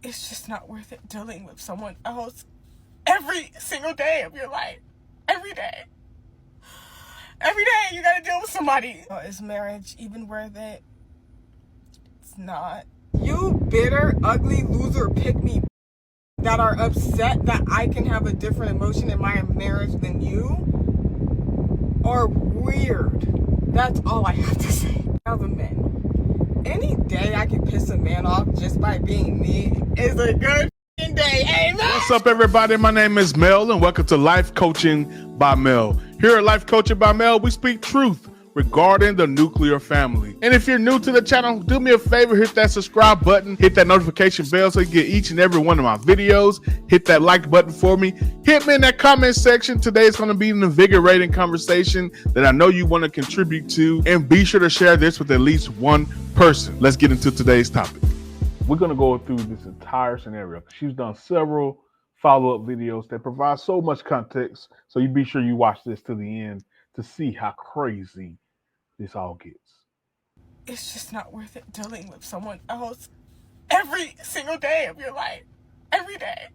it's just not worth it dealing with someone else every single day of your life. Every day. Every day you gotta deal with somebody. Is marriage even worth it? It's not. You bitter, ugly, loser, pick-me that are upset that I can have a different emotion in my marriage than you are weird. That's all I have to say. Now the men. Any day I can piss a man off just by being me is a good day. Amen. What's up, everybody? My name is Mel, and welcome to Life Coaching by Mel. Here at Life Coaching by Mel, we speak truth regarding the nuclear family. And if you're new to the channel, do me a favor, hit that subscribe button, hit that notification bell so you get each and every one of my videos. Hit that like button for me. Hit me in that comment section. Today is going to be an invigorating conversation that I know you want to contribute to, and be sure to share this with at least one person. Let's get into today's topic. We're going to go through this entire scenario. She's done several follow-up videos that provide so much context, so you be sure you watch this to the end to see how crazy this all gets. It's just not worth it dealing with someone else every single day of your life. Every day.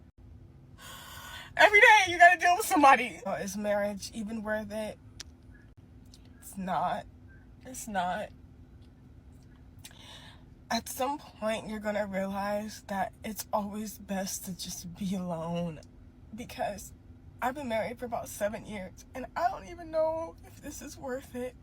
Every day you gotta deal with somebody. Is marriage even worth it? It's not. It's not. At some point you're gonna realize that it's always best to just be alone, because I've been married for about 7 years and I don't even know if this is worth it.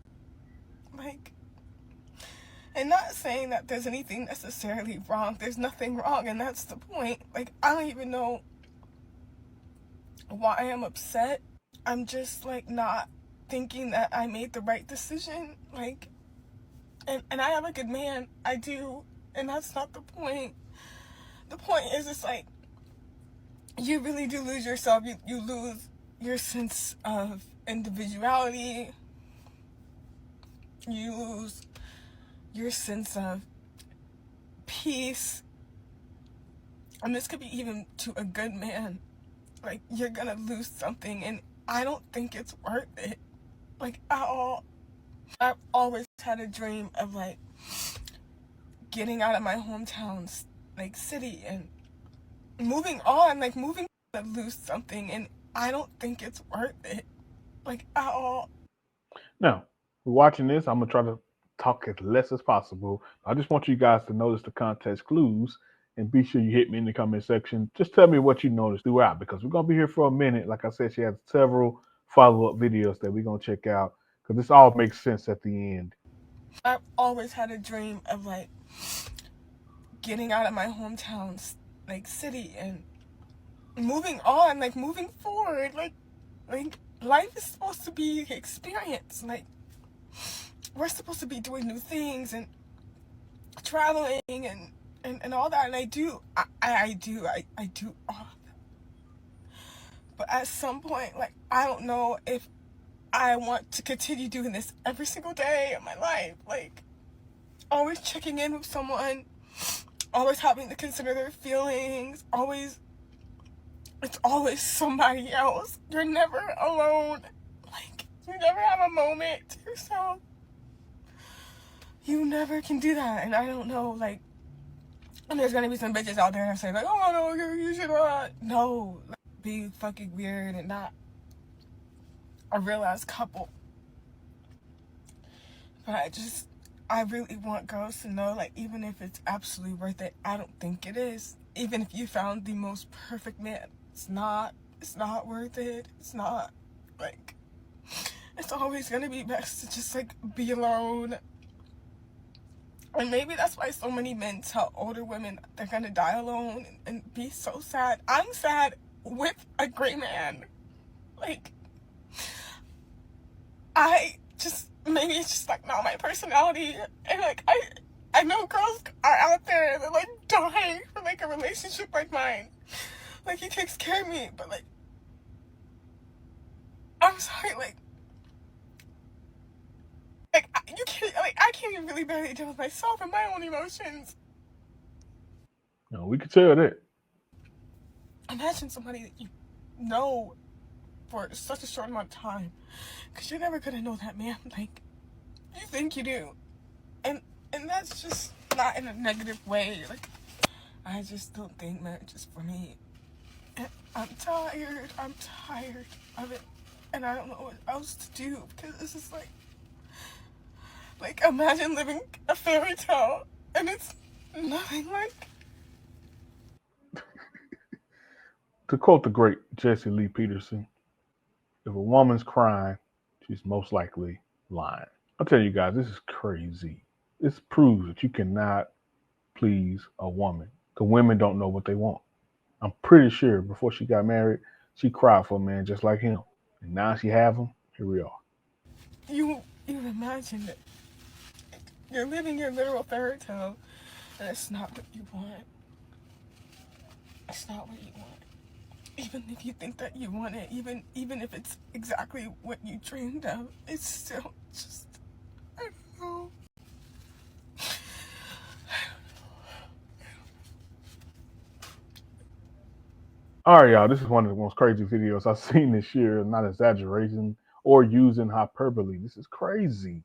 And not saying that there's anything necessarily wrong. There's nothing wrong, and that's the point. I don't even know why I'm upset. I'm just not thinking that I made the right decision. And I have a good man. I do. And that's not the point. The point is, it's you really do lose yourself. You lose your sense of individuality. You lose your sense of peace. And this could be even to a good man. You're gonna lose something, and I don't think it's worth it. At all. I've always had a dream of getting out of my hometown city and moving on, moving to lose something, and I don't think it's worth it. At all. Now, watching this, I'm gonna try to talk as less as possible. I just want you guys to notice the context clues, and be sure you hit me in the comment section. Just tell me what you noticed throughout, because we're gonna be here for a minute. Like I said, she has several follow-up videos that we're gonna check out, because this all makes sense at the end. I've always had a dream of getting out of my hometown city and moving on, moving forward. Life is supposed to be experience. We're supposed to be doing new things and traveling and all that, and I do all of that. But at some point, I don't know if I want to continue doing this every single day of my life. Always checking in with someone, always having to consider their feelings, it's always somebody else. You're never alone. You never have a moment to yourself. You never can do that. And I don't know, and there's gonna be some bitches out there that say oh no, you should no, be fucking weird and not a realized couple. But I really want girls to know, even if it's absolutely worth it, I don't think it is. Even if you found the most perfect man, it's not worth it. It's not. It's always gonna be best to just be alone. And maybe that's why so many men tell older women they're gonna die alone and be so sad. I'm sad with a great man. Maybe it's just not my personality. And I know girls are out there that dying for a relationship like mine. He takes care of me, but I'm sorry, you can't, I can't even really barely deal with myself and my own emotions. No, we could tell that. Imagine somebody that you know for such a short amount of time, because you're never gonna know that man you think you do, and that's just not in a negative way. I just don't think marriage is for me. And I'm tired of it. And I don't know what else to do because this is like imagine living a fairy tale and it's nothing like. To quote the great Jesse Lee Peterson, if a woman's crying, she's most likely lying. I'll tell you guys, this is crazy. This proves that you cannot please a woman because women don't know what they want. I'm pretty sure before she got married, she cried for a man just like him. And now she have him. Here we are. You imagine it. You're living your literal fairy tale and it's not what you want. It's not what you want. Even if you think that you want it, even if it's exactly what you dreamed of, it's still just, I don't know. All right, y'all. This is one of the most crazy videos I've seen this year. Not exaggerating or using hyperbole. This is crazy.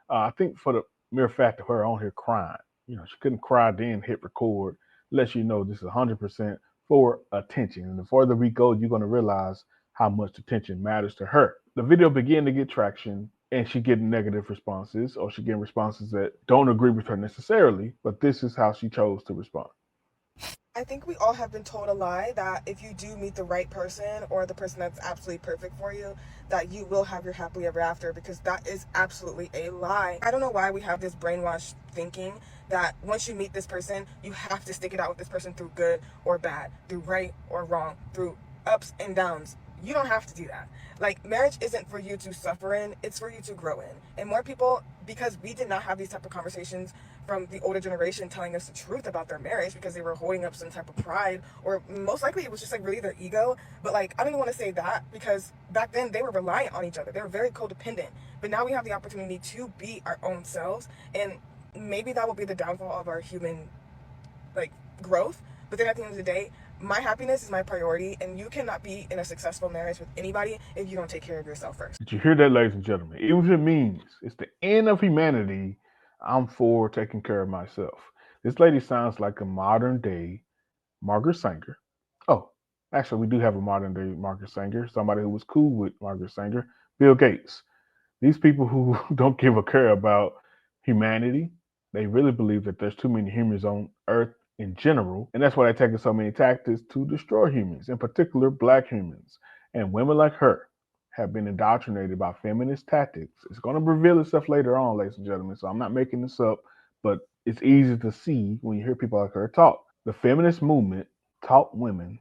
I think for the mere fact of her on here crying, she couldn't cry then hit record, lets you know this is 100% for attention. And the further we go, you're going to realize how much attention matters to her. The video began to get traction and she getting negative responses or she getting responses that don't agree with her necessarily, but this is how she chose to respond. I think we all have been told a lie that if you do meet the right person or the person that's absolutely perfect for you, that you will have your happily ever after, because that is absolutely a lie. I don't know why we have this brainwashed thinking that once you meet this person, you have to stick it out with this person through good or bad, through right or wrong, through ups and downs. You don't have to do that. Like, marriage isn't for you to suffer in, it's for you to grow in. And more people, because we did not have these type of conversations from the older generation telling us the truth about their marriage because they were holding up some type of pride, or most likely it was just really their ego. But I don't even want to say that, because back then they were reliant on each other. They were very codependent. But now we have the opportunity to be our own selves, and maybe that will be the downfall of our human growth. But then at the end of the day, my happiness is my priority, and you cannot be in a successful marriage with anybody if you don't take care of yourself first. Did you hear that, ladies and gentlemen? Even if it means it's the end of humanity, I'm for taking care of myself. This lady sounds like a modern day Margaret Sanger. Oh, actually, we do have a modern day Margaret Sanger, somebody who was cool with Margaret Sanger, Bill Gates. These people who don't give a care about humanity, they really believe that there's too many humans on Earth in general, and that's why they're taking so many tactics to destroy humans, in particular black humans. And women like her have been indoctrinated by feminist tactics. It's going to reveal itself later on, ladies and gentlemen, so I'm not making this up, but it's easy to see when you hear people like her talk. The feminist movement taught women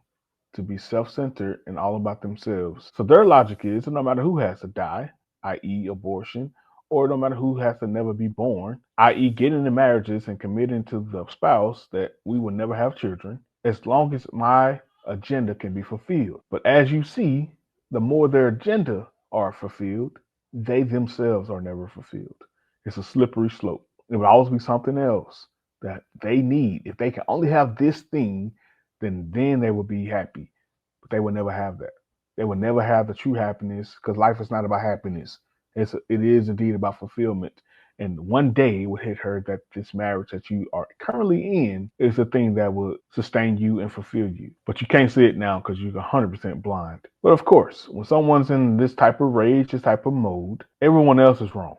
to be self-centered and all about themselves. So their logic is that no matter who has to die, i.e. abortion, or no matter who has to never be born, i.e. getting into marriages and committing to the spouse that we will never have children, as long as my agenda can be fulfilled. But as you see, the more their agenda are fulfilled, they themselves are never fulfilled. It's a slippery slope. It will always be something else that they need. If they can only have this thing, then they will be happy. But they will never have that. They will never have the true happiness, because life is not about happiness. It is indeed about fulfillment. And one day it will hit her that this marriage that you are currently in is the thing that will sustain you and fulfill you. But you can't see it now because you're 100% blind. But of course, when someone's in this type of rage, this type of mode, everyone else is wrong,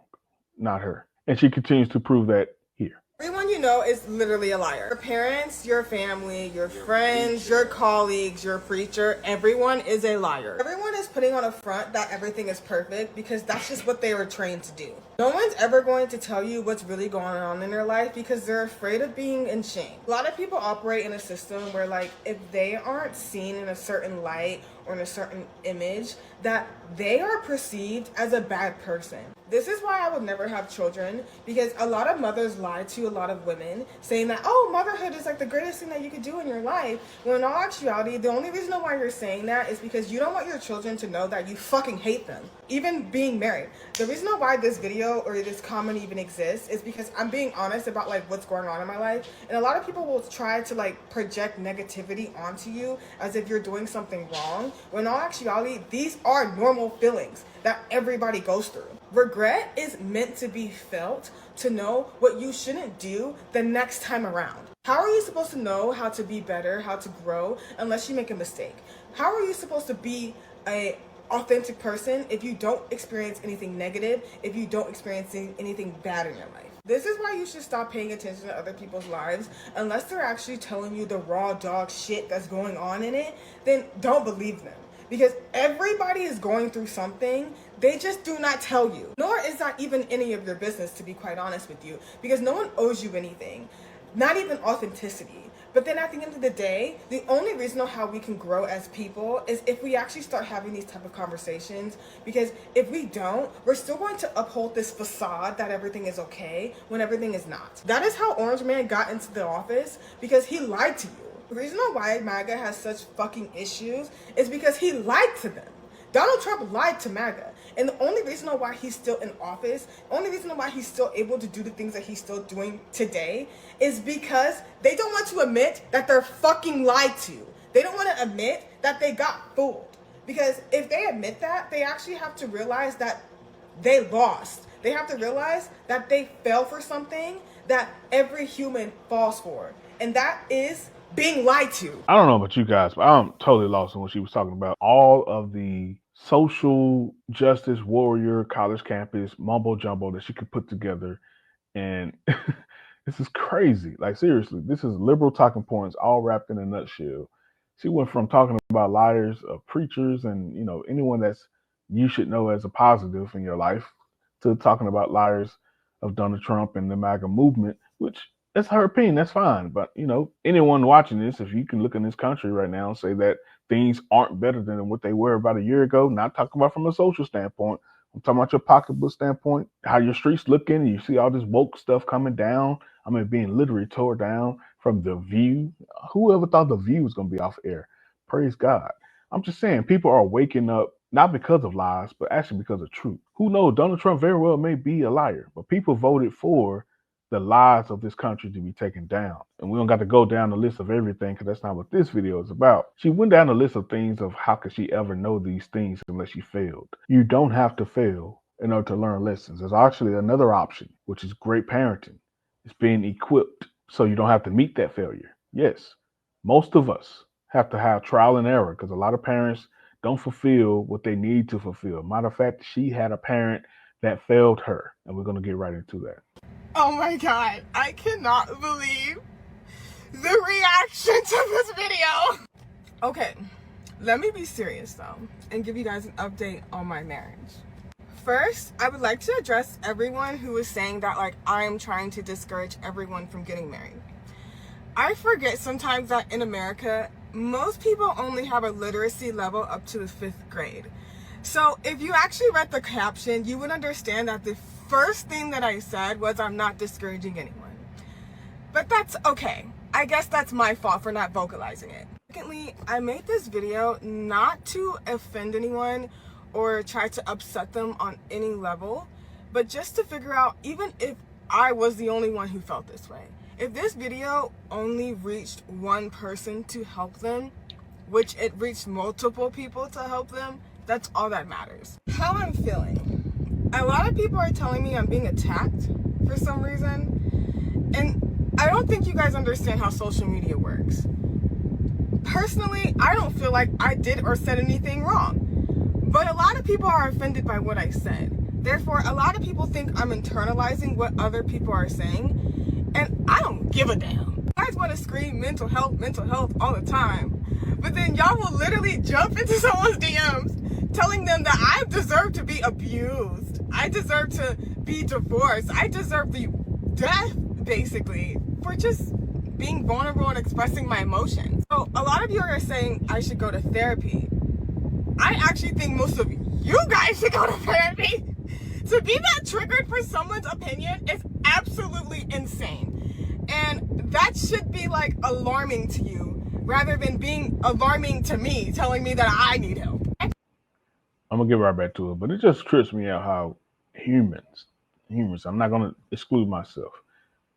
not her. And she continues to prove that here. Everyone you know is literally a liar. Your parents, your family, your friends, your colleagues, your preacher, everyone is a liar. Everyone is putting on a front that everything is perfect because that's just what they were trained to do. No one's ever going to tell you what's really going on in their life because they're afraid of being in shame. A lot of people operate in a system where if they aren't seen in a certain light or in a certain image, that they are perceived as a bad person. This is why I would never have children, because a lot of mothers lie to a lot of women, saying that, oh, motherhood is the greatest thing that you could do in your life. When in all actuality, the only reason why you're saying that is because you don't want your children to know that you fucking hate them. Even being married. The reason why this video or this comment even exists is because I'm being honest about what's going on in my life. And a lot of people will try to project negativity onto you as if you're doing something wrong. When in all actuality, these are normal feelings that everybody goes through. Regret is meant to be felt to know what you shouldn't do the next time around. How are you supposed to know how to be better, how to grow, unless you make a mistake? How are you supposed to be a authentic person if you don't experience anything negative, if you don't experience anything bad in your life? This is why you should stop paying attention to other people's lives unless they're actually telling you the raw dog shit that's going on in it. Then don't believe them, because everybody is going through something. They just do not tell you, nor is that even any of your business, to be quite honest with you, because no one owes you anything, not even authenticity. But then at the end of the day, the only reason how we can grow as people is if we actually start having these type of conversations. Because if we don't, we're still going to uphold this facade that everything is okay when everything is not. That is how Orange Man got into the office, because he lied to you. The reason why MAGA has such fucking issues is because he lied to them. Donald Trump lied to MAGA. And the only reason why he's still in office, the only reason why he's still able to do the things that he's still doing today is because they don't want to admit that they're fucking lied to. They don't want to admit that they got fooled. Because if they admit that, they actually have to realize that they lost. They have to realize that they fell for something that every human falls for. And that is being lied to. I don't know about you guys, but I'm totally lost on what she was talking about. All of the social justice warrior college campus mumbo jumbo that she could put together, and this is crazy. Like, seriously, this is liberal talking points all wrapped in a nutshell. She went from talking about liars of preachers and anyone that's you should know as a positive in your life to talking about liars of Donald Trump and the MAGA movement, which that's her opinion. That's fine. But anyone watching this, if you can look in this country right now and say that things aren't better than what they were about a year ago, not talking about from a social standpoint, I'm talking about your pocketbook standpoint, how your streets looking, and you see all this woke stuff coming down. I mean, being literally tore down from The View. Whoever thought The View was going to be off air? Praise God. I'm just saying, people are waking up not because of lies, but actually because of truth. Who knows? Donald Trump very well may be a liar, but people voted for the lies of this country to be taken down. And we don't got to go down the list of everything, because that's not what this video is about. She went down the list of things of how could she ever know these things unless she failed. You don't have to fail in order to learn lessons. There's actually another option, which is great parenting. It's being equipped so you don't have to meet that failure. Yes, most of us have to have trial and error, because a lot of parents don't fulfill what they need to fulfill. Matter of fact, she had a parent that failed her, and we're going to get right into that. Oh my god, I cannot believe the reaction to this video. Okay, let me be serious though and give you guys an update on my marriage. First, I would like to address everyone who is saying that I'm trying to discourage everyone from getting married. I forget sometimes that in America, most people only have a literacy level up to the 5th grade. So if you actually read the caption, you would understand that the first thing that I said was I'm not discouraging anyone. But that's okay. I guess that's my fault for not vocalizing it. Secondly, I made this video not to offend anyone or try to upset them on any level, but just to figure out, even if I was the only one who felt this way, if this video only reached one person to help them, which it reached multiple people to help them, that's all that matters. How I'm feeling. A lot of people are telling me I'm being attacked for some reason. And I don't think you guys understand how social media works. Personally, I don't feel like I did or said anything wrong. But a lot of people are offended by what I said. Therefore, a lot of people think I'm internalizing what other people are saying. And I don't give a damn. You guys want to scream mental health all the time. But then y'all will literally jump into someone's DMs telling them that I deserve to be abused. I deserve to be divorced. I deserve the death, basically, for just being vulnerable and expressing my emotions. So a lot of you are saying I should go to therapy. I actually think most of you guys should go to therapy. To be that triggered for someone's opinion is absolutely insane. And that should be alarming to you rather than being alarming to me, telling me that I need help. I'm gonna get right back to it, but it just trips me out how humans, I'm not gonna exclude myself,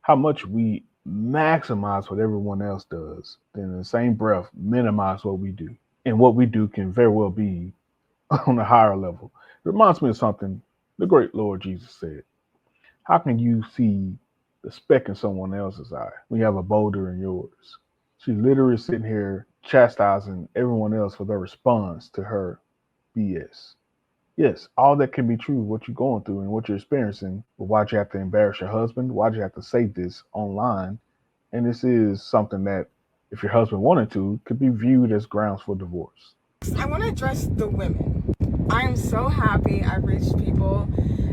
how much we maximize what everyone else does, then in the same breath minimize what we do. And what we do can very well be on a higher level. It reminds me of something the great Lord Jesus said. How can you see the speck in someone else's eye when you have a boulder in yours. She literally sitting here chastising everyone else for their response to her BS. Yes, all that can be true, what you're going through and what you're experiencing, but why'd you have to embarrass your husband? Why'd you have to say this online? And this is something that, if your husband wanted to, could be viewed as grounds for divorce. I want to address the women. I am so happy I've reached people,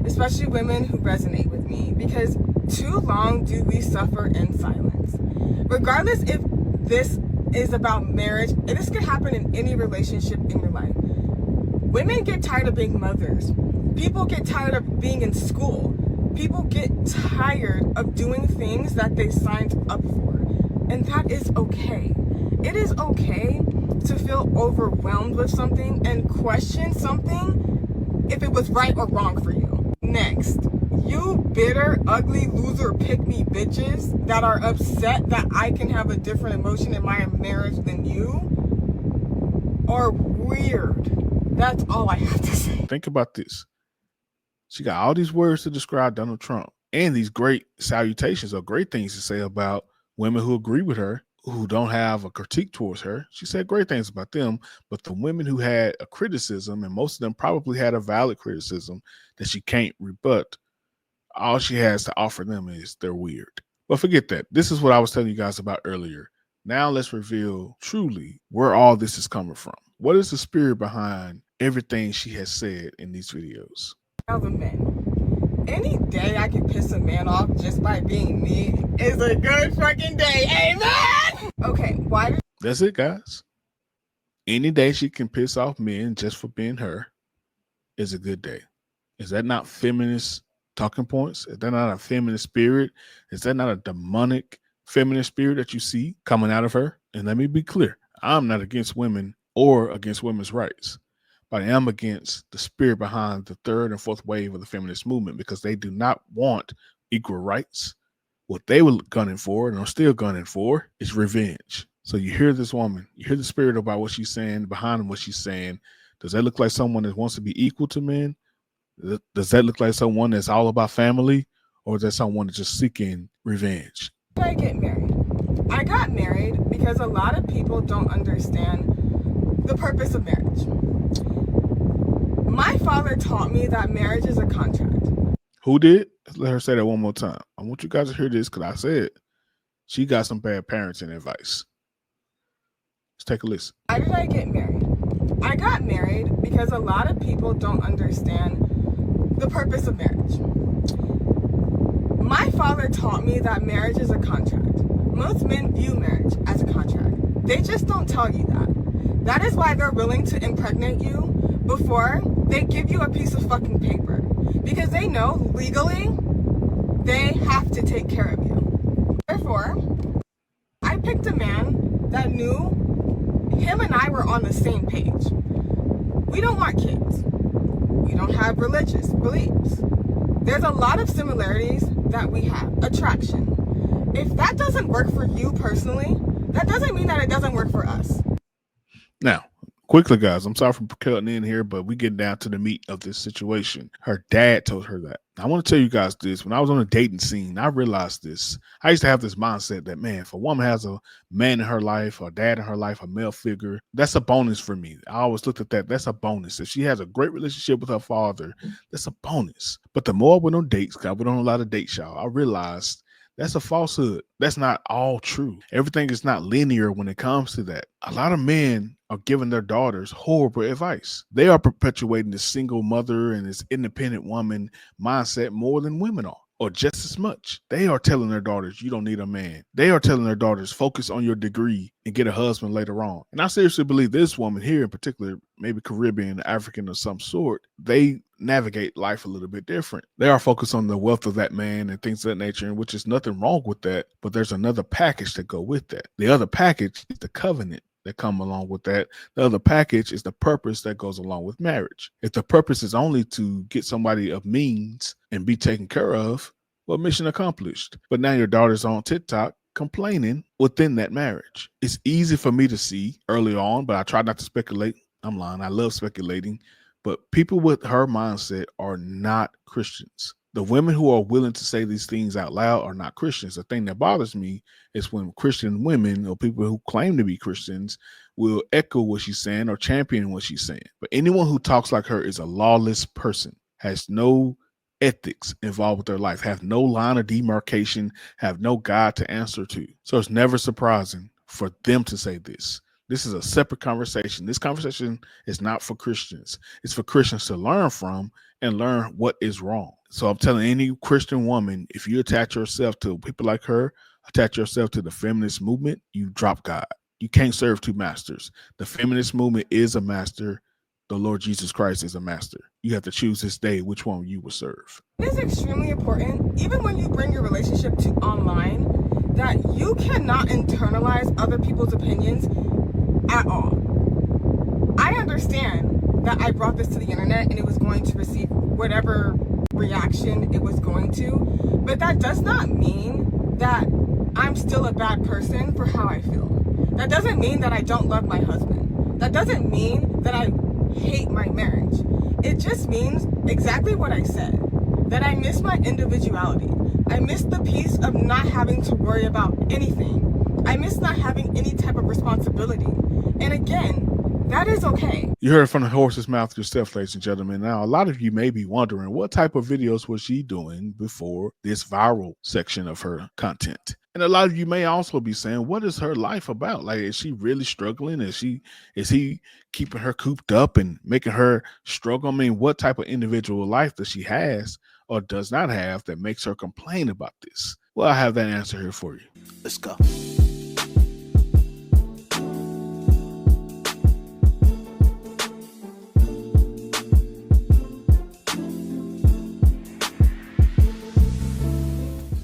especially women who resonate with me, because too long do we suffer in silence. Regardless if this is about marriage, and this could happen in any relationship in your life. Women get tired of being mothers. People get tired of being in school. People get tired of doing things that they signed up for. And that is okay. It is okay to feel overwhelmed with something and question something if it was right or wrong for you. Next, you bitter, ugly, loser, pick-me bitches that are upset that I can have a different emotion in my marriage than you are weird. That's all I have to say. Think about this. She got all these words to describe Donald Trump and these great salutations or great things to say about women who agree with her, who don't have a critique towards her. She said great things about them, but the women who had a criticism, and most of them probably had a valid criticism that she can't rebut, all she has to offer them is they're weird. But forget that. This is what I was telling you guys about earlier. Now let's reveal truly where all this is coming from. What is the spirit behind everything she has said in these videos? Now the men. Any day I can piss a man off just by being me is a good fucking day. Amen! Okay, why did... That's it, guys. Any day she can piss off men just for being her is a good day. Is that not feminist talking points? Is that not a feminist spirit? Is that not a demonic feminist spirit that you see coming out of her? And let me be clear. I'm not against women or against women's rights, but I am against the spirit behind the third and fourth wave of the feminist movement, because they do not want equal rights. What they were gunning for and are still gunning for is revenge. So you hear this woman, you hear the spirit about what she's saying, behind what she's saying. Does that look like someone that wants to be equal to men? Does that look like someone that's all about family? Or is that someone that's just seeking revenge? I get married? I got married because a lot of people don't understand the purpose of marriage. My father taught me that marriage is a contract. Who did? Let her say that one more time. I want you guys to hear this, because I said she got some bad parenting advice. Let's take a listen. Why did I get married? I got married because a lot of people don't understand the purpose of marriage. My father taught me that marriage is a contract. Most men view marriage as a contract. They just don't tell you that. That is why they're willing to impregnate you before they give you a piece of fucking paper. Because they know legally they have to take care of you. Therefore, I picked a man that knew him and I were on the same page. We don't want kids. We don't have religious beliefs. There's a lot of similarities that we have. Attraction. If that doesn't work for you personally, that doesn't mean that it doesn't work for us. Now, quickly, guys, I'm sorry for cutting in here, but we get down to the meat of this situation. Her dad told her that. I want to tell you guys this. When I was on the dating scene, I realized this. I used to have this mindset that, man, if a woman has a man in her life, or a dad in her life, a male figure, that's a bonus for me. I always looked at that. That's a bonus. If she has a great relationship with her father, that's a bonus. But the more I went on dates, because I went on a lot of dates, y'all, I realized that's a falsehood. That's not all true. Everything is not linear when it comes to that. A lot of men are giving their daughters horrible advice. They are perpetuating this single mother and this independent woman mindset more than women are, or just as much. They are telling their daughters, you don't need a man. They are telling their daughters, focus on your degree and get a husband later on. And I seriously believe this woman here in particular, maybe Caribbean, African of some sort, they navigate life a little bit different. They are focused on the wealth of that man and things of that nature, which is nothing wrong with that, but there's another package that go with that. The other package is the covenant that come along with that. The other package is the purpose that goes along with marriage. If the purpose is only to get somebody of means and be taken care of, well, mission accomplished. But now your daughter's on TikTok complaining within that marriage. It's easy for me to see early on, but I try not to speculate. I'm lying. I love speculating. But people with her mindset are not Christians. The women who are willing to say these things out loud are not Christians. The thing that bothers me is when Christian women or people who claim to be Christians will echo what she's saying or champion what she's saying. But anyone who talks like her is a lawless person, has no ethics involved with their life, have no line of demarcation, have no God to answer to. So it's never surprising for them to say this. This is a separate conversation. This conversation is not for Christians. It's for Christians to learn from and learn what is wrong. So I'm telling any Christian woman, if you attach yourself to people like her, attach yourself to the feminist movement, you drop God. You can't serve two masters. The feminist movement is a master. The Lord Jesus Christ is a master. You have to choose this day which one you will serve. It is extremely important, even when you bring your relationship to online, that you cannot internalize other people's opinions at all. I understand that I brought this to the internet and it was going to receive whatever reaction it was going to, but that does not mean that I'm still a bad person for how I feel. That doesn't mean that I don't love my husband. That doesn't mean that I hate my marriage. It just means exactly what I said, that I miss my individuality. I miss the piece of not having to worry about anything. I miss not having any type of responsibility. And again, that is okay. You heard it from the horse's mouth yourself, ladies and gentlemen. Now, a lot of you may be wondering what type of videos was she doing before this viral section of her content? And a lot of you may also be saying, what is her life about? Like, is she really struggling? Is he keeping her cooped up and making her struggle? I mean, what type of individual life does she has or does not have that makes her complain about this? Well, I have that answer here for you. Let's go.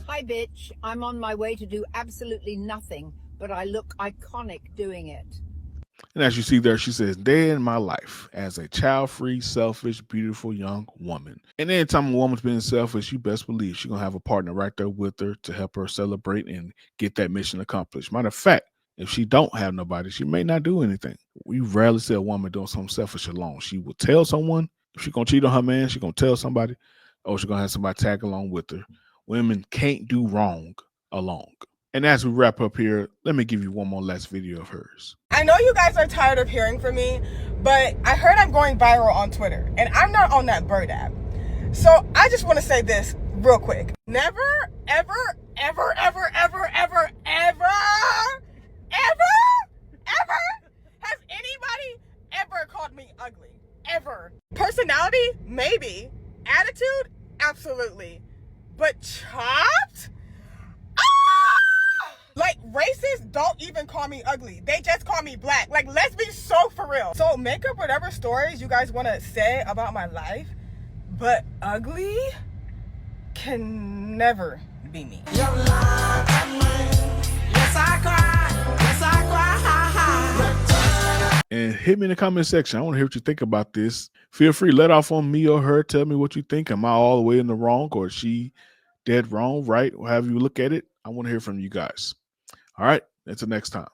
Hi, bitch. I'm on my way to do absolutely nothing, but I look iconic doing it. And as you see there, she says, day in my life as a child-free, selfish, beautiful young woman. And anytime a woman's being selfish, you best believe she's going to have a partner right there with her to help her celebrate and get that mission accomplished. Matter of fact, if she don't have nobody, she may not do anything. We rarely see a woman doing something selfish alone. She will tell someone. If she's going to cheat on her man, she's going to tell somebody, or she's going to have somebody tag along with her. Women can't do wrong alone. And as we wrap up here, let me give you one more last video of hers. I know you guys are tired of hearing from me, but I heard I'm going viral on Twitter, and I'm not on that bird app. So I just want to say this real quick. Never, ever, ever, ever, ever, ever, ever, ever, ever has anybody ever called me ugly. Ever. Personality? Maybe. Attitude? Absolutely. But chopped? Like, racists don't even call me ugly. They just call me black. Like, let's be so for real. So make up whatever stories you guys want to say about my life, but ugly can never be me. Your love and mine. Yes, I cry. Yes, I cry. And hit me in the comment section. I want to hear what you think about this. Feel free, let off on me or her. Tell me what you think. Am I all the way in the wrong, or is she dead wrong, right? However you look at it, I want to hear from you guys. All right, until next time,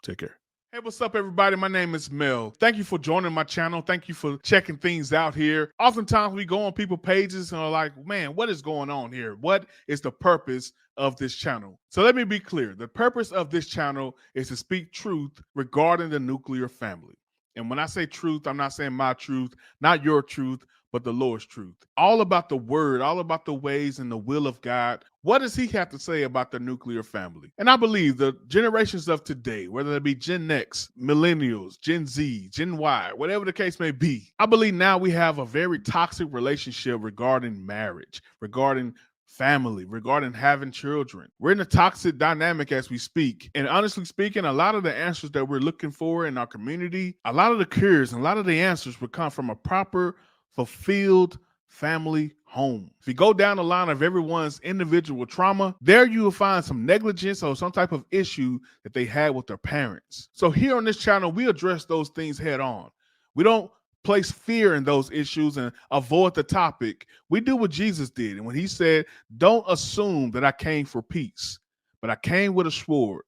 take care. Hey, what's up, everybody? My name is Mel. Thank you for joining my channel. Thank you for checking things out here. Oftentimes, we go on people's pages and are like, man, what is going on here? What is the purpose of this channel? So let me be clear. The purpose of this channel is to speak truth regarding the nuclear family. And when I say truth, I'm not saying my truth, not your truth, but the Lord's truth. All about the word, all about the ways and the will of God. What does he have to say about the nuclear family? And I believe the generations of today, whether it be Gen X, millennials, Gen Z, Gen Y, whatever the case may be, I believe now we have a very toxic relationship regarding marriage, regarding family, regarding having children. We're in a toxic dynamic as we speak. And honestly speaking, a lot of the answers that we're looking for in our community, a lot of the cures and a lot of the answers would come from a proper, fulfilled family home. If you go down the line of everyone's individual trauma, there you will find some negligence or some type of issue that they had with their parents. So here on this channel, we address those things head on. We don't place fear in those issues and avoid the topic. We do what Jesus did. And when he said, don't assume that I came for peace, but I came with a sword.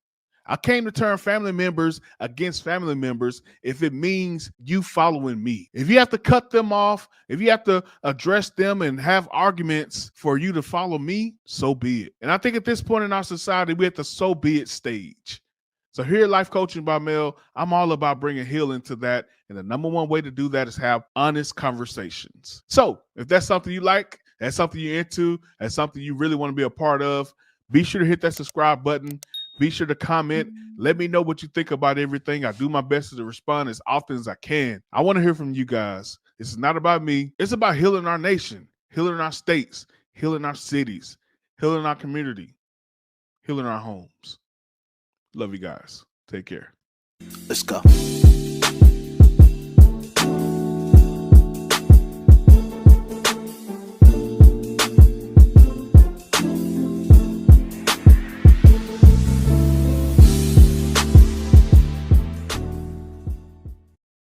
I came to turn family members against family members if it means you following me. If you have to cut them off, if you have to address them and have arguments for you to follow me, so be it. And I think at this point in our society, we're at the so be it stage. So here at Life Coaching by Mel, I'm all about bringing healing to that. And the number one way to do that is have honest conversations. So if that's something you like, that's something you're into, that's something you really want to be a part of, be sure to hit that subscribe button. Be sure to comment. Let me know what you think about everything. I do my best to respond as often as I can. I want to hear from you guys. This is not about me. It's about healing our nation, healing our states, healing our cities, healing our community, healing our homes. Love you guys. Take care. Let's go.